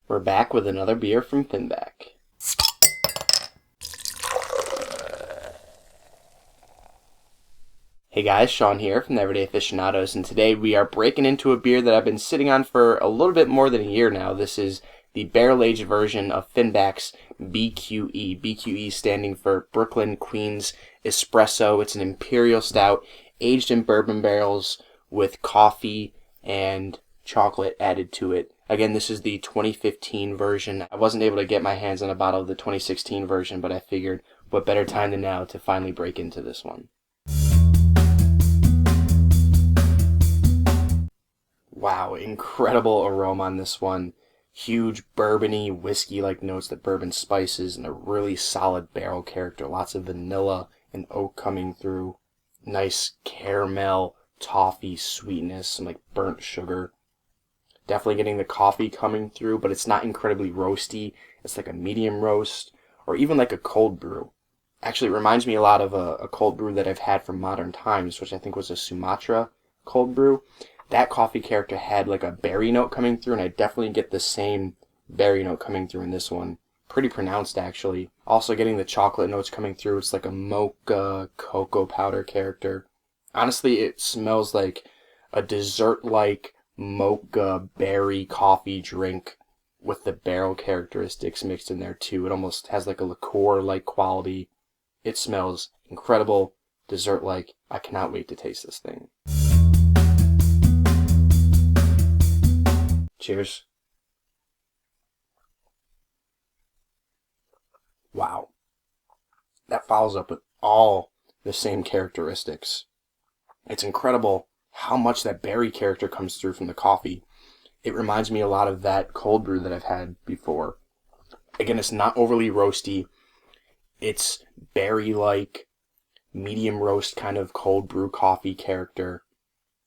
We're back with another beer from Finback. Hey guys, Shawn here from the Everyday Aficionados, and today we are breaking into a beer that I've been sitting on for a little bit more than a year now. This is the barrel-aged version of Finback's BQE. BQE standing for Brooklyn Queens Espresso. It's an Imperial Stout aged in bourbon barrels with coffee and chocolate added to it. Again, this is the 2015 version. I wasn't able to get my hands on a bottle of the 2016 version, but I figured what better time than now to finally break into this one. Wow, incredible aroma on this one. Huge bourbony, whiskey-like notes that bourbon spices, and a really solid barrel character. Lots of vanilla and oak coming through. Nice caramel, toffee sweetness, some like burnt sugar. Definitely getting the coffee coming through, but it's not incredibly roasty. It's like a medium roast, or even like a cold brew. Actually, it reminds me a lot of a cold brew that I've had from Modern Times, which I think was a Sumatra cold brew. That coffee character had like a berry note coming through, and I definitely get the same berry note coming through in this one. Pretty pronounced, actually. Also getting the chocolate notes coming through. It's like a mocha cocoa powder character. Honestly, it smells like a dessert-like mocha berry coffee drink with the barrel characteristics mixed in there too. It almost has like a liqueur-like quality. It smells incredible, dessert-like. I cannot wait to taste this thing. Cheers. Wow. That follows up with all the same characteristics. It's incredible how much that berry character comes through from the coffee. It reminds me a lot of that cold brew that I've had before. Again, it's not overly roasty. It's berry-like, medium roast kind of cold brew coffee character.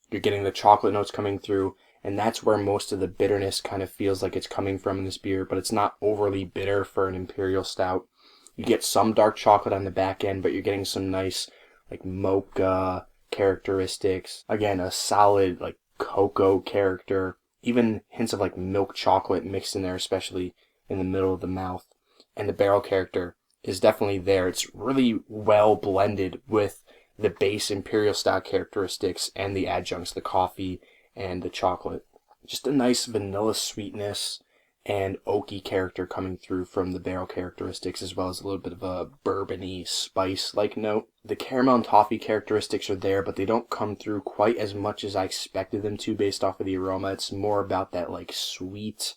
You're getting the chocolate notes coming through, and that's where most of the bitterness kind of feels like it's coming from in this beer, but it's not overly bitter for an Imperial Stout. You get some dark chocolate on the back end, but you're getting some nice like mocha characteristics. Again, a solid like cocoa character. Even hints of like milk chocolate mixed in there, especially in the middle of the mouth. And the barrel character is definitely there. It's really well blended with the base Imperial Stout characteristics and the adjuncts, the coffee and the chocolate. Just a nice vanilla sweetness and oaky character coming through from the barrel characteristics, as well as a little bit of a bourbony spice-like note. The caramel and toffee characteristics are there, but they don't come through quite as much as I expected them to based off of the aroma. It's more about that like sweet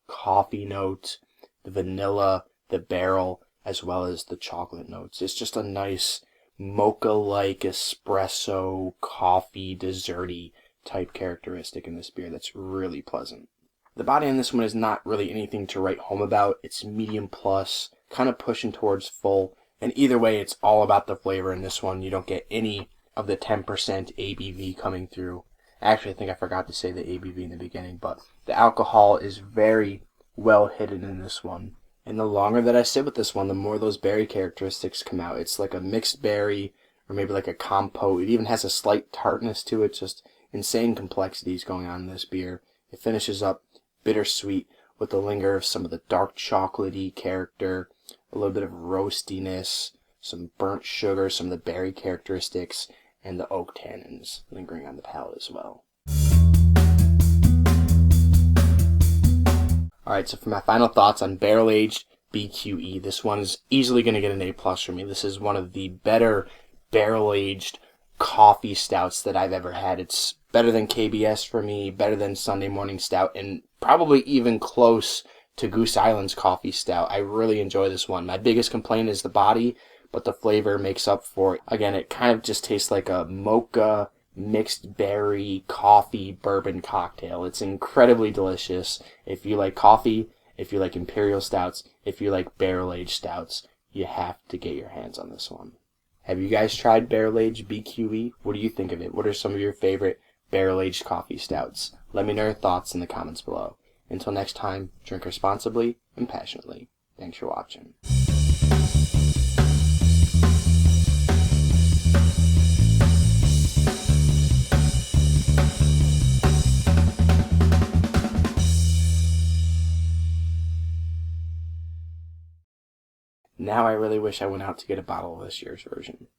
coffee note, the vanilla, the barrel, as well as the chocolate notes. It's just a nice mocha-like espresso, coffee, desserty type characteristic in this beer that's really pleasant. The body on this one is not really anything to write home about. It's medium plus, kind of pushing towards full. And either way, it's all about the flavor in this one. You don't get any of the 10% ABV coming through. Actually, I think I forgot to say the ABV in the beginning, but the alcohol is very well hidden in this one. And the longer that I sit with this one, the more those berry characteristics come out. It's like a mixed berry, or maybe like a compote. It even has a slight tartness to it, just insane complexities going on in this beer. It finishes up bittersweet with the linger of some of the dark chocolatey character, a little bit of roastiness, some burnt sugar, some of the berry characteristics, and the oak tannins lingering on the palate as well. Alright, so for my final thoughts on barrel-aged BQE, this one is easily going to get an A+ for me. This is one of the better barrel-aged coffee stouts that I've ever had. It's better than KBS for me, better than Sunday Morning Stout, and probably even close to Goose Island's coffee stout. I really enjoy this one. My biggest complaint is the body, but the flavor makes up for it. Again, it kind of just tastes like a mocha mixed berry coffee bourbon cocktail. It's incredibly delicious. If you like coffee, if you like Imperial Stouts, if you like barrel-aged stouts, you have to get your hands on this one. Have you guys tried barrel-aged BQE? What do you think of it? What are some of your favorite barrel-aged coffee stouts? Let me know your thoughts in the comments below. Until next time, drink responsibly and passionately. Thanks for watching. Now I really wish I went out to get a bottle of this year's version.